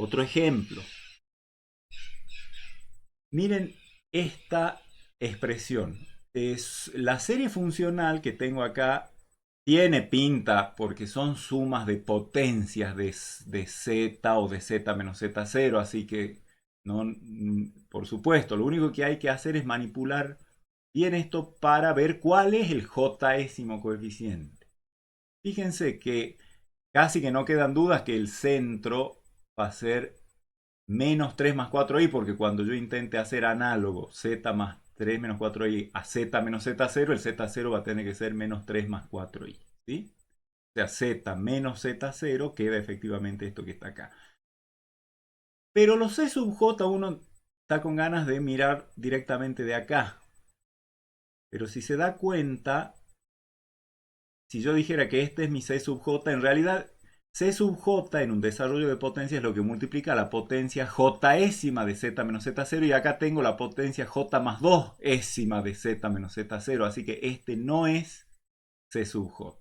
Otro ejemplo. Miren esta expresión. Es la serie funcional que tengo acá tiene pinta porque son sumas de potencias de z o de z menos z0, así que no, por supuesto, lo único que hay que hacer es manipular bien esto para ver cuál es el jésimo coeficiente. Fíjense que casi que no quedan dudas que el centro va a ser menos 3 más 4i, porque cuando yo intente hacer análogo z más 3 menos 4i a z menos z0, el z0 va a tener que ser menos 3 más 4i. ¿Sí? O sea, z menos z0 queda efectivamente esto que está acá. Pero los c sub j uno está con ganas de mirar directamente de acá. Pero si se da cuenta, si yo dijera que este es mi c sub j, en realidad c sub j en un desarrollo de potencia es lo que multiplica la potencia jésima de z menos z0, y acá tengo la potencia j más 2 ésima de z menos z0, así que este no es c sub j.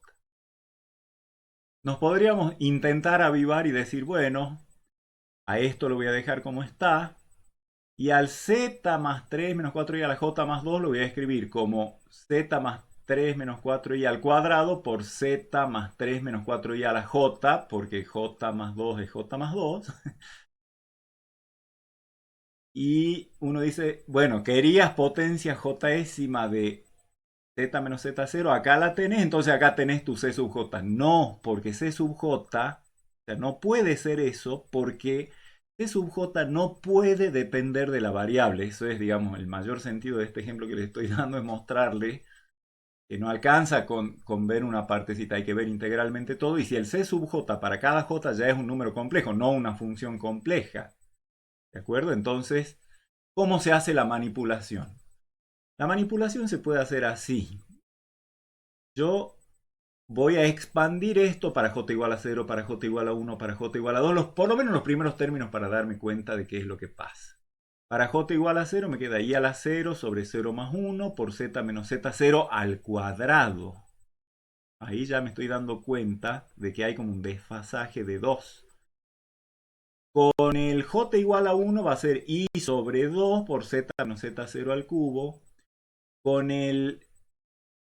Nos podríamos intentar avivar y decir, bueno, a esto lo voy a dejar como está, y al z más 3 menos 4i a la j más 2 lo voy a escribir como z más 3 menos 4i al cuadrado por z más 3 menos 4i a la j, porque j más 2 es j más 2. Y uno dice, bueno, querías potencia jésima de z menos z0, acá la tenés, entonces acá tenés tu c sub j. No, porque c sub j, o sea, no puede ser eso, porque c sub j no puede depender de la variable. Eso es, digamos, el mayor sentido de este ejemplo que les estoy dando, es mostrarle que no alcanza con ver una partecita, hay que ver integralmente todo. Y si el c sub j para cada j ya es un número complejo, no una función compleja, ¿de acuerdo? Entonces, ¿cómo se hace la manipulación? La manipulación se puede hacer así. Yo voy a expandir esto para j igual a 0, para j igual a 1, para j igual a 2, por lo menos los primeros términos para darme cuenta de qué es lo que pasa. Para j igual a 0 me queda i a la 0 sobre 0 más 1 por z menos z0 al cuadrado. Ahí ya me estoy dando cuenta de que hay como un desfasaje de 2. Con el j igual a 1 va a ser i sobre 2 por z menos z0 al cubo. Con el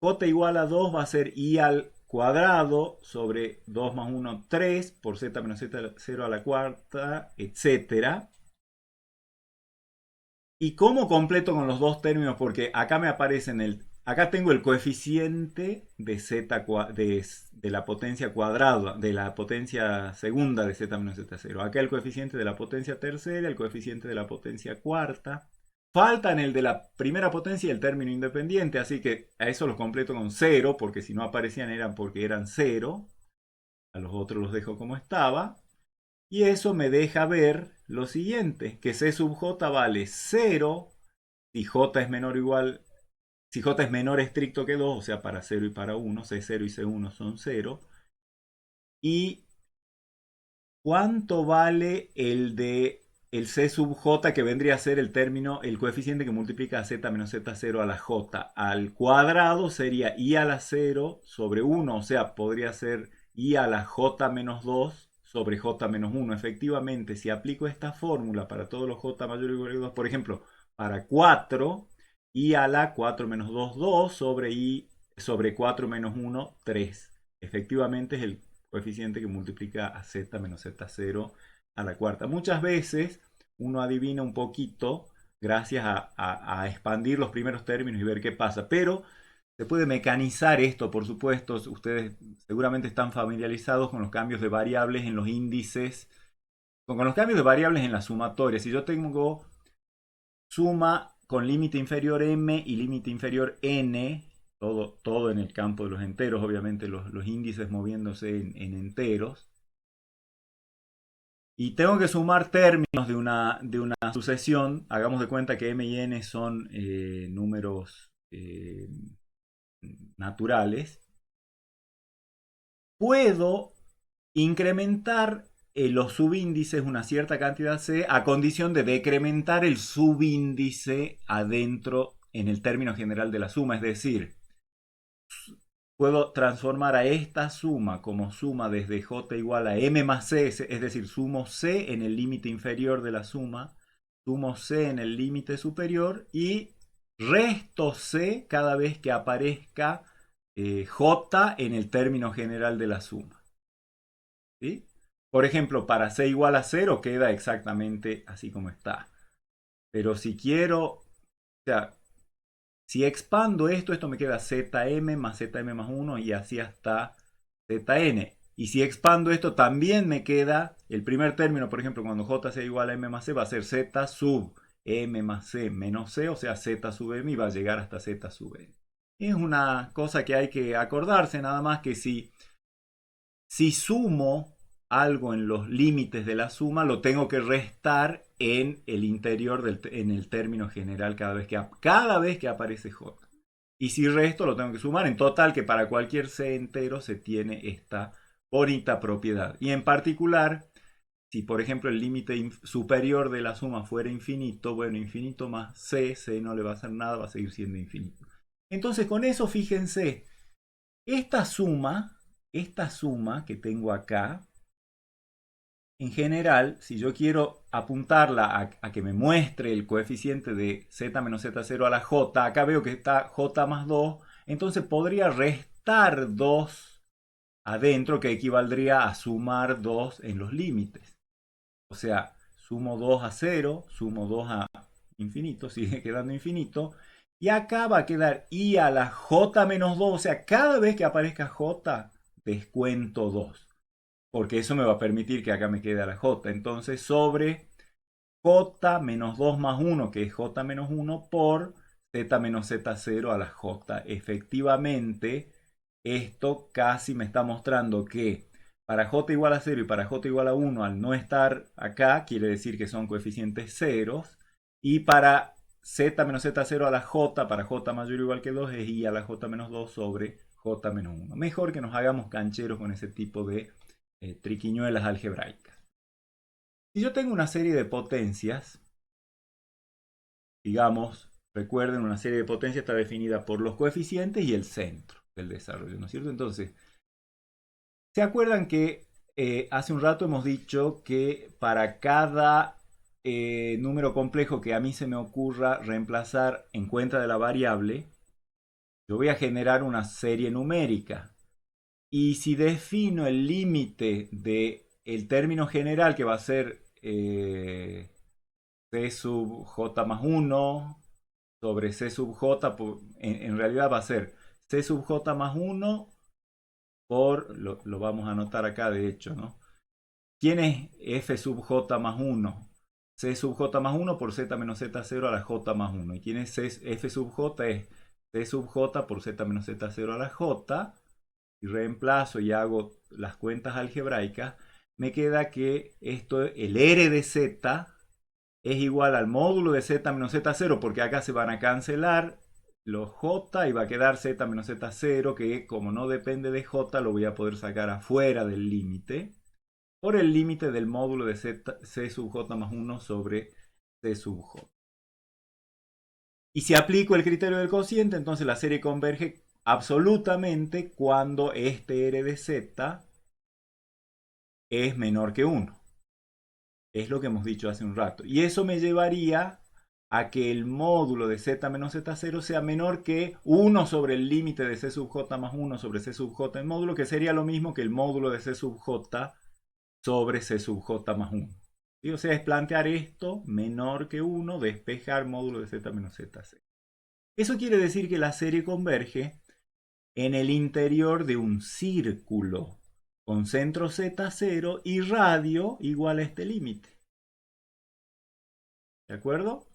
j igual a 2 va a ser i al cuadrado sobre 2 más 1, 3 por z menos z0 a la cuarta, etc. ¿Y cómo completo con los dos términos? Porque acá me aparece acá tengo el coeficiente de z de la potencia cuadrada, de la potencia segunda de z menos z0. Acá el coeficiente de la potencia tercera, el coeficiente de la potencia cuarta. Faltan el de la primera potencia y el término independiente, así que a eso los completo con 0, porque si no aparecían eran porque eran 0. A los otros los dejo como estaba. Y eso me deja ver lo siguiente, que c sub j vale 0 si j es menor o igual, si j es menor estricto que 2, o sea, para 0 y para 1, c0 y c1 son 0. Y cuánto vale el c sub j, que vendría a ser el término, el coeficiente que multiplica a z menos z0 a la j al cuadrado, sería i a la 0 sobre 1, o sea, podría ser i a la j menos 2 sobre j menos 1. Efectivamente, si aplico esta fórmula para todos los j mayor o igual a 2, por ejemplo, para 4, i a la 4 menos 2, 2 sobre i sobre 4 menos 1, 3. Efectivamente es el coeficiente que multiplica a z menos z0 a la cuarta. Muchas veces uno adivina un poquito gracias a expandir los primeros términos y ver qué pasa, pero se puede mecanizar esto, por supuesto. Ustedes seguramente están familiarizados con los cambios de variables en los índices, con los cambios de variables en la sumatoria. Si yo tengo suma con límite inferior m y límite inferior n, todo en el campo de los enteros, obviamente los índices moviéndose en enteros, y tengo que sumar términos de una sucesión. Hagamos de cuenta que m y n son números naturales. Puedo incrementar los subíndices una cierta cantidad c a condición de decrementar el subíndice adentro en el término general de la suma. Es decir, puedo transformar a esta suma como suma desde j igual a m más c, es decir, sumo c en el límite inferior de la suma, sumo c en el límite superior y resto c cada vez que aparezca j en el término general de la suma. ¿Sí? Por ejemplo, para c igual a 0 queda exactamente así como está. Pero si quiero, o sea, si expando esto, esto me queda zm más zm más 1 y así hasta zn. Y si expando esto, también me queda el primer término, por ejemplo, cuando j sea igual a m más c, va a ser z sub m más c menos c, o sea, z sub m y va a llegar hasta z sub n. Es una cosa que hay que acordarse, nada más que si sumo algo en los límites de la suma, lo tengo que restar en el interior, en el término general cada vez que aparece j. Y si resto, lo tengo que sumar. En total, que para cualquier c entero se tiene esta bonita propiedad. Y en particular, si por ejemplo el límite superior de la suma fuera infinito, bueno, infinito más c no le va a hacer nada, va a seguir siendo infinito. Entonces con eso, fíjense, esta suma que tengo acá, en general, si yo quiero apuntarla a que me muestre el coeficiente de z menos z0 a la j, acá veo que está j más 2, entonces podría restar 2 adentro, que equivaldría a sumar 2 en los límites. O sea, sumo 2 a 0, sumo 2 a infinito, sigue quedando infinito. Y acá va a quedar i a la j menos 2, o sea, cada vez que aparezca j, descuento 2. Porque eso me va a permitir que acá me quede a la j. Entonces, sobre j menos 2 más 1, que es j menos 1, por z menos z0 a la j. Efectivamente, esto casi me está mostrando que para j igual a 0 y para j igual a 1, al no estar acá, quiere decir que son coeficientes ceros. Y para z menos z0 a la j, para j mayor o igual que 2, es i a la j menos 2 sobre j menos 1. Mejor que nos hagamos cancheros con ese tipo de triquiñuelas algebraicas. Si yo tengo una serie de potencias, digamos, recuerden, una serie de potencias está definida por los coeficientes y el centro del desarrollo, ¿no es cierto? Entonces, ¿se acuerdan que hace un rato hemos dicho que para cada número complejo que a mí se me ocurra reemplazar en cuenta de la variable, yo voy a generar una serie numérica? Y si defino el límite del término general, que va a ser c sub j más 1 sobre c sub j, en realidad va a ser c sub j más 1 por, lo vamos a anotar acá de hecho, ¿no? ¿Quién es f sub j más 1? C sub j más 1 por z menos z0 a la j más 1. ¿Y quién es f sub j? Es c sub j por z menos z0 a la j. Y reemplazo y hago las cuentas algebraicas, me queda que esto, el r de z es igual al módulo de z menos z0, porque acá se van a cancelar los j y va a quedar z menos z0, que como no depende de j, lo voy a poder sacar afuera del límite, por el límite del módulo de c sub j más 1 sobre c sub j. Y si aplico el criterio del cociente, entonces la serie converge absolutamente cuando este r de z es menor que 1. Es lo que hemos dicho hace un rato. Y eso me llevaría a que el módulo de z menos z0 sea menor que 1 sobre el límite de c sub j más 1 sobre c sub j en módulo, que sería lo mismo que el módulo de c sub j sobre c sub j más 1. ¿Sí? O sea, es plantear esto menor que 1, despejar módulo de z menos z0. Eso quiere decir que la serie converge en el interior de un círculo con centro z0 y radio igual a este límite. ¿De acuerdo?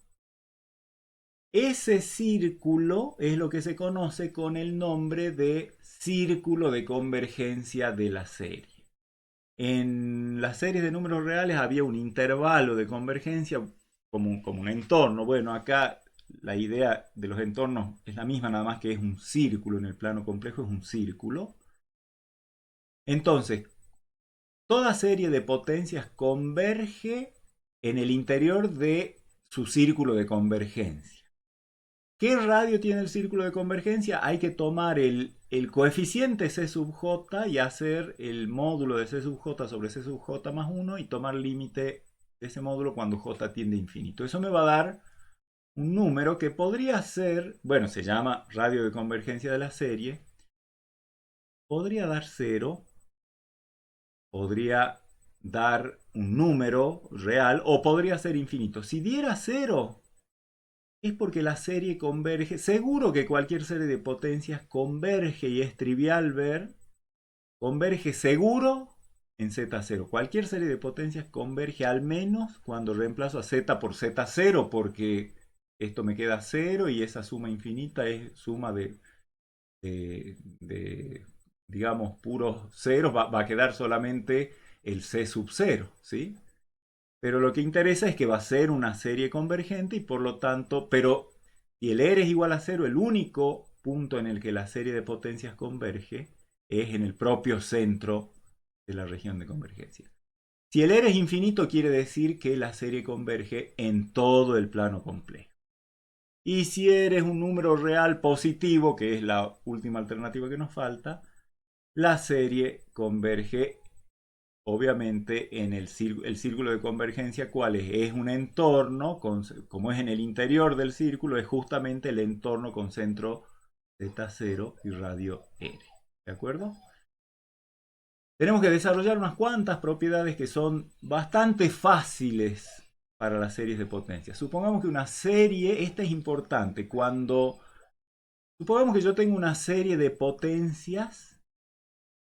Ese círculo es lo que se conoce con el nombre de círculo de convergencia de la serie. En las series de números reales había un intervalo de convergencia como un entorno. Bueno, acá la idea de los entornos es la misma, nada más que es un círculo. En el plano complejo es un círculo. Entonces, toda serie de potencias converge en el interior de su círculo de convergencia. ¿Qué radio tiene el círculo de convergencia? Hay que tomar el coeficiente C sub j y hacer el módulo de C sub j sobre C sub j más 1 y tomar límite de ese módulo cuando j tiende a infinito. Eso me va a dar un número que podría ser, bueno, se llama radio de convergencia de la serie, podría dar 0, podría dar un número real o podría ser infinito. Si diera 0, es porque la serie converge. Seguro que cualquier serie de potencias converge y es trivial ver. Converge seguro en Z0. Cualquier serie de potencias converge al menos cuando reemplazo a Z por Z0 porque esto me queda 0 y esa suma infinita es suma de digamos, puros ceros. Va a quedar solamente el C sub 0, ¿sí? Pero lo que interesa es que va a ser una serie convergente y por lo tanto, pero si el R es igual a 0, el único punto en el que la serie de potencias converge es en el propio centro de la región de convergencia. Si el R es infinito, quiere decir que la serie converge en todo el plano complejo. Y si R es un número real positivo, que es la última alternativa que nos falta, la serie converge obviamente en el círculo de convergencia. ¿Cuál es? Es un entorno, como es en el interior del círculo, es justamente el entorno con centro Z0 y radio R. ¿De acuerdo? Tenemos que desarrollar unas cuantas propiedades que son bastante fáciles para las series de potencia. Supongamos que una serie, esta es importante, supongamos que yo tengo una serie de potencias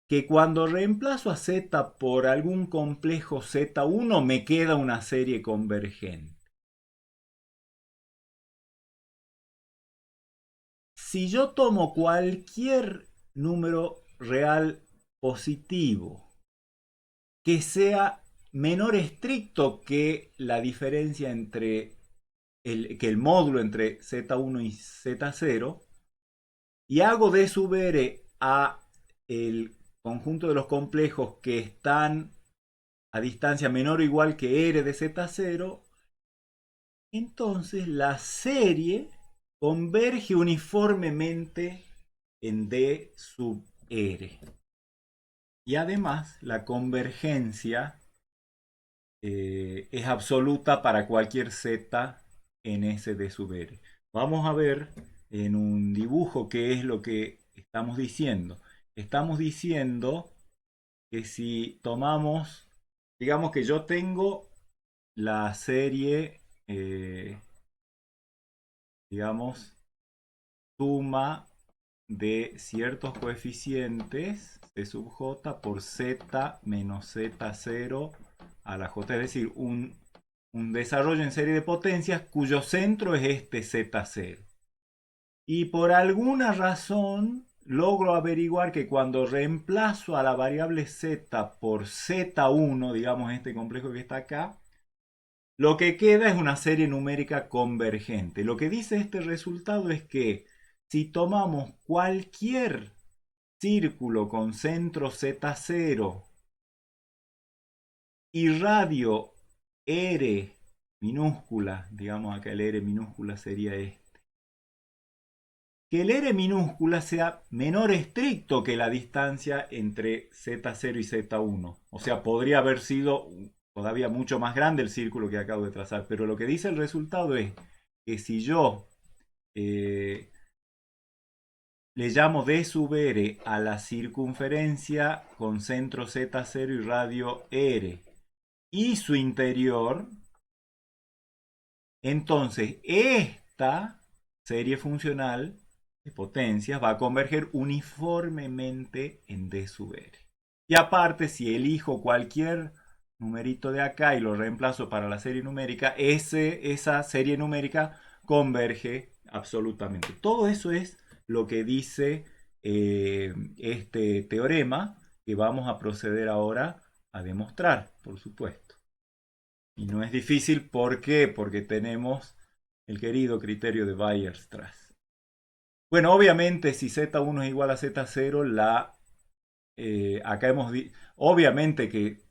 que cuando reemplazo a Z por algún complejo Z1 me queda una serie convergente. Si yo tomo cualquier número real positivo que sea menor estricto que la diferencia entre que el módulo entre Z1 y Z0 y hago de sub R a el conjunto de los complejos que están a distancia menor o igual que R de Z0, entonces la serie converge uniformemente en D sub R. Y además la convergencia es absoluta para cualquier Z en S de sub R. Vamos a ver en un dibujo qué es lo que estamos diciendo. Estamos diciendo que si tomamos, digamos que yo tengo la serie, digamos, suma de ciertos coeficientes C sub j por z menos z0 a la j, es decir, un desarrollo en serie de potencias cuyo centro es este z0. Y por alguna razón logro averiguar que cuando reemplazo a la variable z por z1, digamos este complejo que está acá, lo que queda es una serie numérica convergente. Lo que dice este resultado es que si tomamos cualquier círculo con centro Z0 y radio R minúscula, digamos acá el R minúscula sería este, que el R minúscula sea menor estricto que la distancia entre Z0 y Z1. O sea, podría haber sido todavía mucho más grande el círculo que acabo de trazar. Pero lo que dice el resultado es que si yo le llamo D sub R a la circunferencia con centro Z0 y radio R y su interior, entonces esta serie funcional de potencias va a converger uniformemente en D sub R. Y aparte, si elijo cualquier numerito de acá y lo reemplazo para la serie numérica, esa serie numérica converge absolutamente. Todo eso es lo que dice este teorema que vamos a proceder ahora a demostrar, por supuesto. Y no es difícil, ¿por qué? Porque tenemos el querido criterio de Weierstrass. Bueno, obviamente si Z1 es igual a Z0, acá obviamente que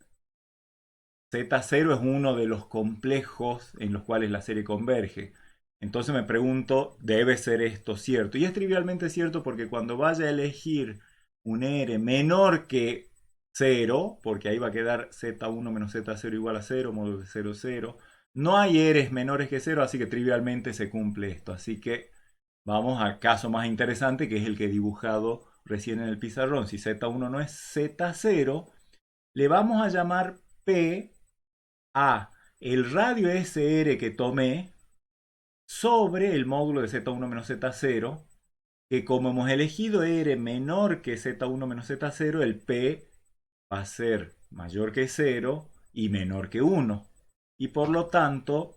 Z0 es uno de los complejos en los cuales la serie converge. Entonces me pregunto, ¿debe ser esto cierto? Y es trivialmente cierto porque cuando vaya a elegir un R menor que 0, porque ahí va a quedar Z1 menos Z0 igual a 0, módulo de 0, 0. No hay R's menores que 0, así que trivialmente se cumple esto. Así que vamos al caso más interesante, que es el que he dibujado recién en el pizarrón. Si Z1 no es Z0, le vamos a llamar P a el radio SR que tomé sobre el módulo de Z1 menos Z0, que como hemos elegido R menor que Z1 menos Z0, el P va a ser mayor que 0 y menor que 1. Y por lo tanto,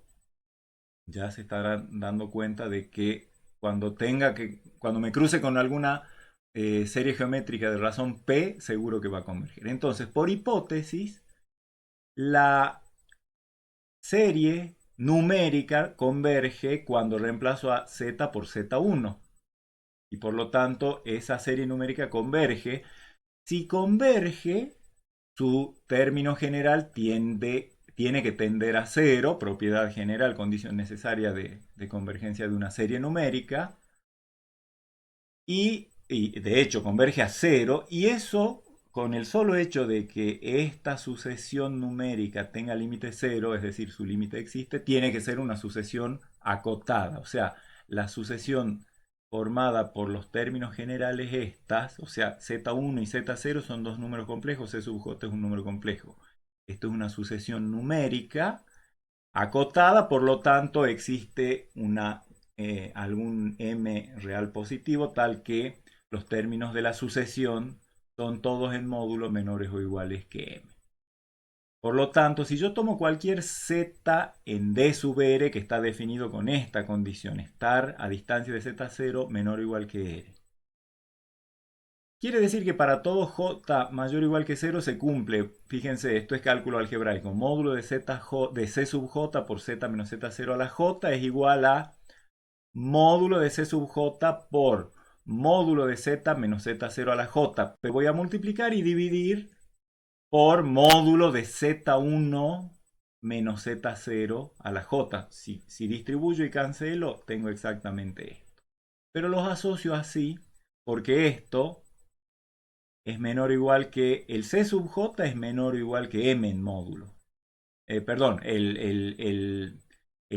ya se estarán dando cuenta de que cuando me cruce con alguna serie geométrica de razón P, seguro que va a converger. Entonces, por hipótesis, la serie numérica converge cuando reemplazo a z por z1. Y por lo tanto, esa serie numérica converge. Si converge, su término general tiene que tender a cero, propiedad general, condición necesaria de convergencia de una serie numérica. Y de hecho converge a cero. Y eso, con el solo hecho de que esta sucesión numérica tenga límite cero, es decir, su límite existe, tiene que ser una sucesión acotada. O sea, la sucesión formada por los términos generales estas, o sea, z1 y z0 son dos números complejos, c sub j es un número complejo. Esto es una sucesión numérica acotada, por lo tanto existe algún m real positivo tal que los términos de la sucesión son todos en módulo menores o iguales que m. Por lo tanto, si yo tomo cualquier z en d sub r que está definido con esta condición, estar a distancia de z0 menor o igual que r, quiere decir que para todo j mayor o igual que 0 se cumple, fíjense, esto es cálculo algebraico, módulo de c sub j por z menos z0 a la j es igual a módulo de c sub j por módulo de z menos z0 a la j. Pero voy a multiplicar y dividir por módulo de z1 menos z0 a la j. Si distribuyo y cancelo, tengo exactamente esto. Pero los asocio así porque esto es menor o igual que el c sub j es menor o igual que m en módulo. Perdón, el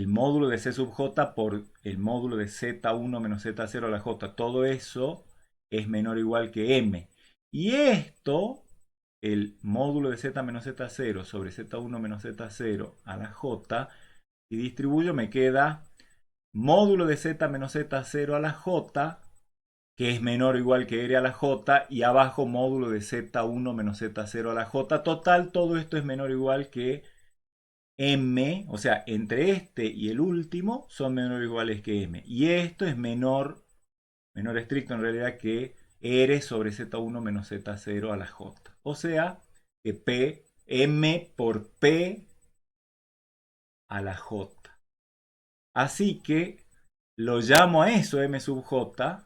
módulo de c sub j por el módulo de z1 menos z0 a la j. Todo eso es menor o igual que m. Y esto, el módulo de z menos z0 sobre z1 menos z0 a la j, si distribuyo me queda módulo de z menos z0 a la j, que es menor o igual que r a la j, y abajo módulo de z1 menos z0 a la j. Total, todo esto es menor o igual que m, o sea, entre este y el último son menor o iguales que m. Y esto es menor estricto en realidad que r sobre z1 menos z0 a la j. O sea, que p, m por p a la j. Así que lo llamo a eso m sub j.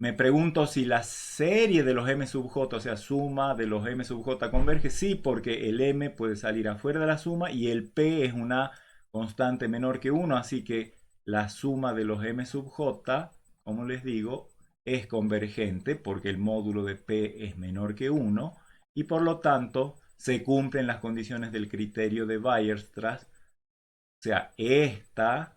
Me pregunto si la serie de los m sub j, o sea, suma de los m sub j converge. Sí, porque el m puede salir afuera de la suma y el p es una constante menor que 1, así que la suma de los m sub j, como les digo, es convergente porque el módulo de p es menor que 1 y por lo tanto se cumplen las condiciones del criterio de Weierstrass. O sea, esta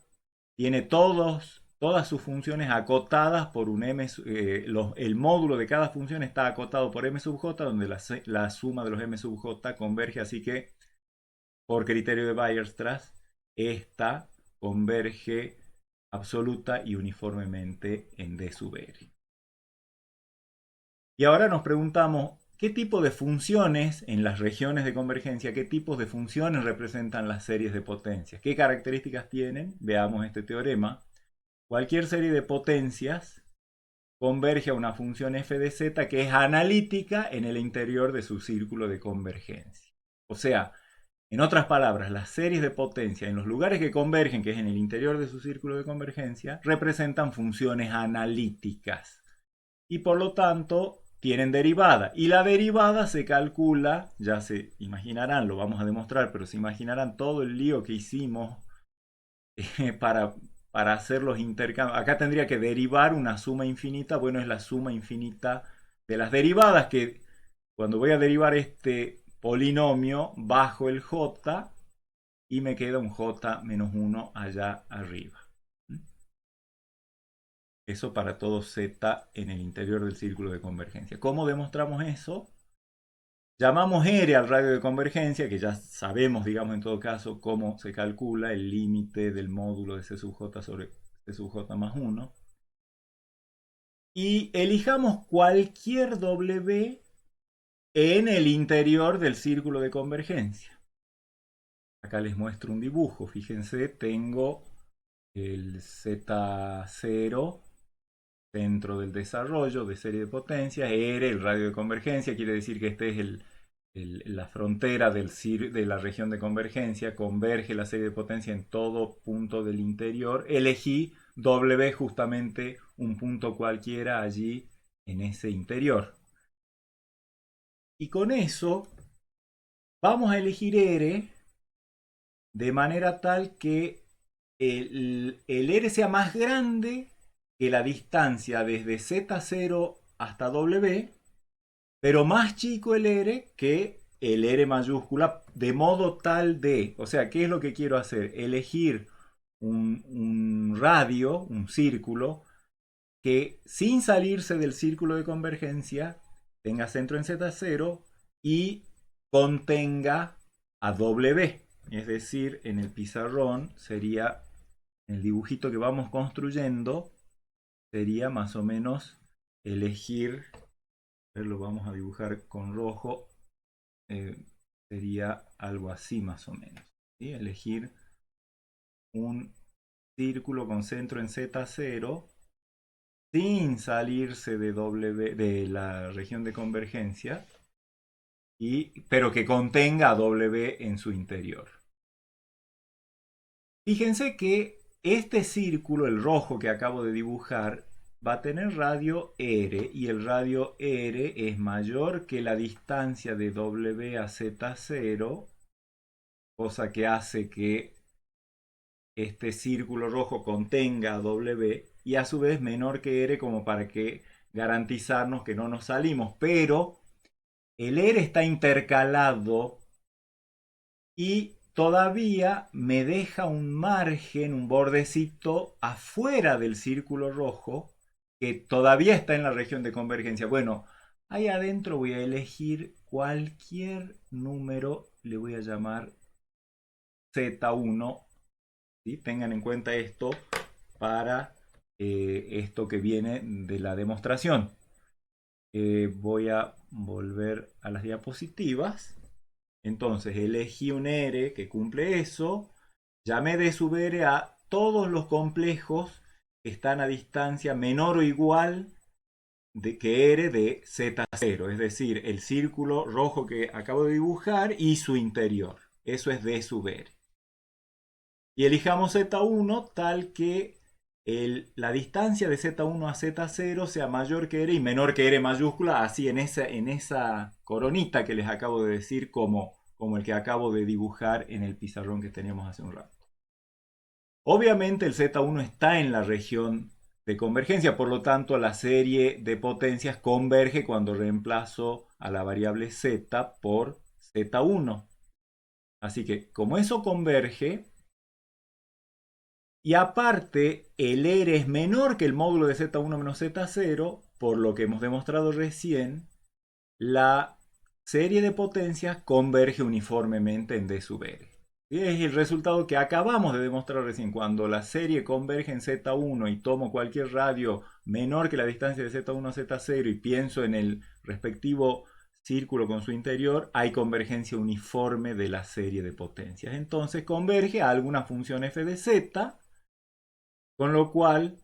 tiene todas sus funciones acotadas por un m, el módulo de cada función está acotado por m sub j, donde la suma de los m sub j converge, así que por criterio de Weierstrass, esta converge absoluta y uniformemente en d sub r. Y ahora nos preguntamos, ¿qué tipo de funciones en las regiones de convergencia, qué tipos de funciones representan las series de potencias? ¿Qué características tienen? Veamos este teorema. Cualquier serie de potencias converge a una función f de z que es analítica en el interior de su círculo de convergencia. O sea, en otras palabras, las series de potencia en los lugares que convergen, que es en el interior de su círculo de convergencia, representan funciones analíticas. Y por lo tanto, tienen derivada. Y la derivada se calcula, ya se imaginarán, lo vamos a demostrar, pero se imaginarán todo el lío que hicimos para para hacer los intercambios. Acá tendría que derivar una suma infinita. Bueno, es la suma infinita de las derivadas que cuando voy a derivar este polinomio bajo el j y me queda un j menos 1 allá arriba. Eso para todo z en el interior del círculo de convergencia. ¿Cómo demostramos eso? Llamamos R al radio de convergencia, que ya sabemos, digamos, en todo caso, cómo se calcula el límite del módulo de C sub j sobre C sub j más 1. Y elijamos cualquier W en el interior del círculo de convergencia. Acá les muestro un dibujo. Fíjense, tengo el Z0 dentro del desarrollo de serie de potencias, R, el radio de convergencia, quiere decir que este es la frontera de la región de convergencia, converge la serie de potencia en todo punto del interior. Elegí W justamente un punto cualquiera allí en ese interior. Y con eso vamos a elegir R de manera tal que el R sea más grande que la distancia desde Z0 hasta W, pero más chico el R que el R mayúscula, de modo tal de, o sea, ¿qué es lo que quiero hacer? Elegir un radio, un círculo, que sin salirse del círculo de convergencia tenga centro en Z0 y contenga a W. Es decir, en el pizarrón sería el dibujito que vamos construyendo, sería más o menos elegir, lo vamos a dibujar con rojo, sería algo así más o menos. ¿Sí? Elegir un círculo con centro en Z0 sin salirse de la región de convergencia, pero que contenga a W en su interior. Fíjense que este círculo, el rojo que acabo de dibujar, va a tener radio R y el radio R es mayor que la distancia de W a Z0, cosa que hace que este círculo rojo contenga a W y a su vez menor que R como para que garantizarnos que no nos salimos, pero el R está intercalado y todavía me deja un margen, un bordecito afuera del círculo rojo que todavía está en la región de convergencia. Bueno, ahí adentro voy a elegir cualquier número, le voy a llamar Z1. ¿Sí? Tengan en cuenta esto para esto que viene de la demostración. Voy a volver a las diapositivas. Entonces elegí un R que cumple eso. Llamé de sub R a todos los complejos que están a distancia menor o igual que R de Z0. Es decir, el círculo rojo que acabo de dibujar y su interior. Eso es D sub R. Y elijamos Z1 tal que la distancia de Z1 a Z0 sea mayor que R y menor que R mayúscula, así en esa coronita que les acabo de decir, como el que acabo de dibujar en el pizarrón que teníamos hace un rato. Obviamente el Z1 está en la región de convergencia, por lo tanto la serie de potencias converge cuando reemplazo a la variable Z por Z1. Así que como eso converge, y aparte, el R es menor que el módulo de Z1 menos Z0, por lo que hemos demostrado recién, la serie de potencias converge uniformemente en D sub R. Y es el resultado que acabamos de demostrar recién. Cuando la serie converge en Z1 y tomo cualquier radio menor que la distancia de Z1 a Z0 y pienso en el respectivo círculo con su interior, hay convergencia uniforme de la serie de potencias. Entonces converge a alguna función f de z. Con lo cual,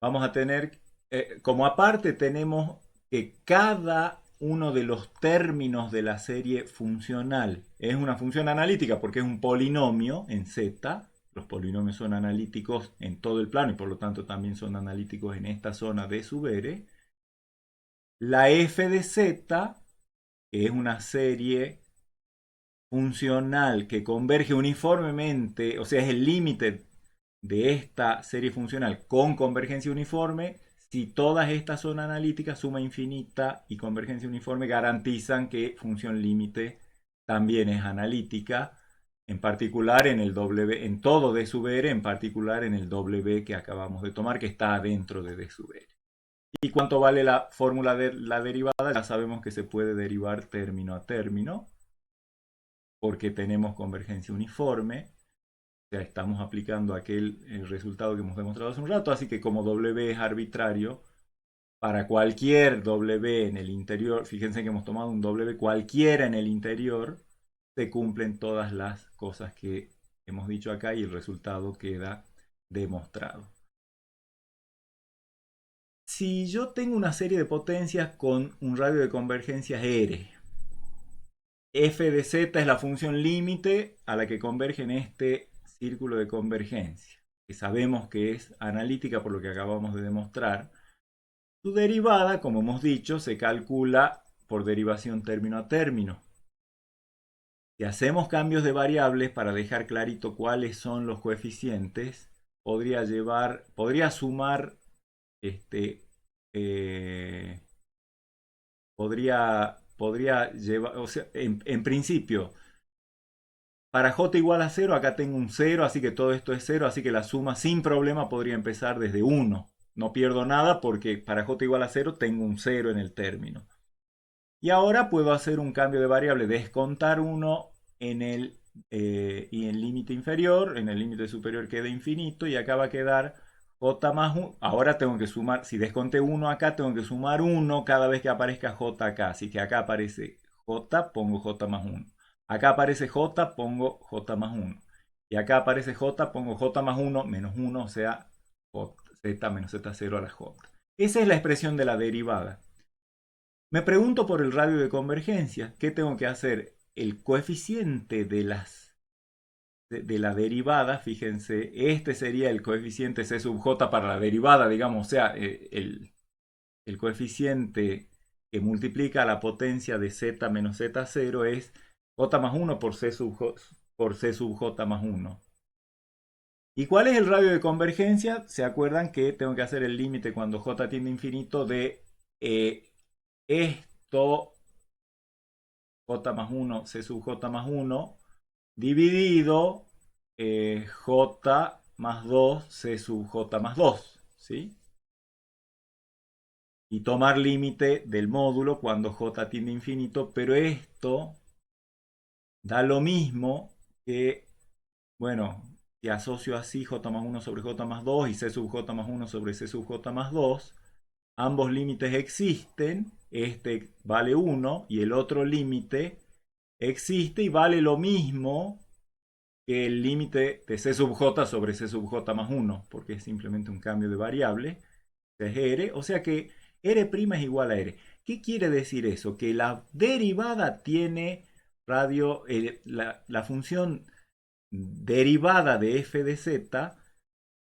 vamos a tener, como aparte tenemos que cada uno de los términos de la serie funcional es una función analítica porque es un polinomio en Z. Los polinomios son analíticos en todo el plano y por lo tanto también son analíticos en esta zona de sub R. La f de z, que es una serie funcional que converge uniformemente, o sea, es el límite de esta serie funcional con convergencia uniforme si todas estas son analíticas, suma infinita y convergencia uniforme garantizan que función límite también es analítica, en particular en el W, en todo D sub R, en particular en el W que acabamos de tomar, que está adentro de D sub R. ¿Y cuánto vale la fórmula de la derivada? Ya sabemos que se puede derivar término a término, porque tenemos convergencia uniforme. O sea, estamos aplicando aquel resultado que hemos demostrado hace un rato, así que como W es arbitrario, para cualquier W en el interior, fíjense que hemos tomado un W cualquiera en el interior, se cumplen todas las cosas que hemos dicho acá y el resultado queda demostrado. Si yo tengo una serie de potencias con un radio de convergencia R, f de z es la función límite a la que converge en este círculo de convergencia, que sabemos que es analítica por lo que acabamos de demostrar. Su derivada, como hemos dicho, se calcula por derivación término a término. Si hacemos cambios de variables para dejar clarito cuáles son los coeficientes, podría sumar, podría llevar, o sea, en principio, para j igual a 0, acá tengo un 0, así que todo esto es 0, así que la suma sin problema podría empezar desde 1. No pierdo nada porque para j igual a 0 tengo un 0 en el término. Y ahora puedo hacer un cambio de variable, descontar 1 en el y en límite inferior, en el límite superior queda infinito y acá va a quedar j más 1. Ahora tengo que sumar, si desconté 1 acá, tengo que sumar 1 cada vez que aparezca j acá. Así que acá aparece j, pongo j más 1. Acá aparece j, pongo j más 1. Y acá aparece j, pongo j más 1 menos 1, o sea, z menos z0 a la j. Esa es la expresión de la derivada. Me pregunto por el radio de convergencia. ¿Qué tengo que hacer? El coeficiente de la derivada, fíjense, este sería el coeficiente c sub j para la derivada, digamos, o sea, el coeficiente que multiplica la potencia de z menos z0 es j más 1 por c sub j más 1. ¿Y cuál es el radio de convergencia? ¿Se acuerdan que tengo que hacer el límite cuando j tiende a infinito de esto, j más 1, c sub j más 1, dividido j más 2, c sub j más 2, ¿sí? Y tomar límite del módulo cuando j tiende a infinito, pero esto da lo mismo que, bueno, si asocio así j más 1 sobre j más 2 y c sub j más 1 sobre c sub j más 2, ambos límites existen, este vale 1 y el otro límite existe y vale lo mismo que el límite de c sub j sobre c sub j más 1, porque es simplemente un cambio de variable, es r, o sea que r' es igual a r. ¿Qué quiere decir eso? Que la derivada tiene radio, la función derivada de f de z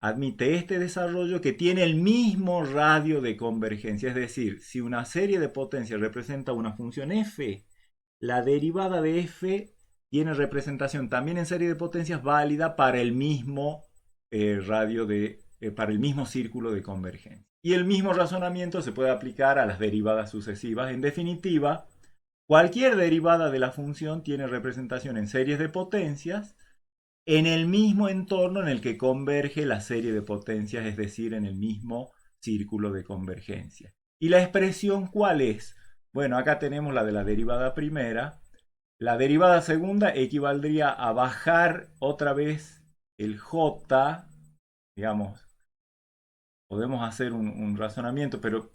admite este desarrollo que tiene el mismo radio de convergencia, es decir, si una serie de potencias representa una función f, la derivada de f tiene representación también en serie de potencias válida para el mismo para el mismo círculo de convergencia. Y el mismo razonamiento se puede aplicar a las derivadas sucesivas. En definitiva, cualquier derivada de la función tiene representación en series de potencias en el mismo entorno en el que converge la serie de potencias, es decir, en el mismo círculo de convergencia. ¿Y la expresión cuál es? Bueno, acá tenemos la de la derivada primera. La derivada segunda equivaldría a bajar otra vez el j, digamos, podemos hacer un razonamiento, pero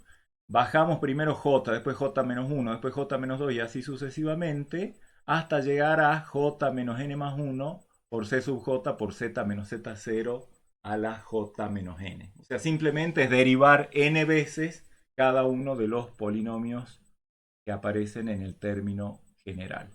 bajamos primero j, después j menos 1, después j menos 2 y así sucesivamente, hasta llegar a j menos n más 1 por c sub j por z menos z0 a la j menos n. O sea, simplemente es derivar n veces cada uno de los polinomios que aparecen en el término general.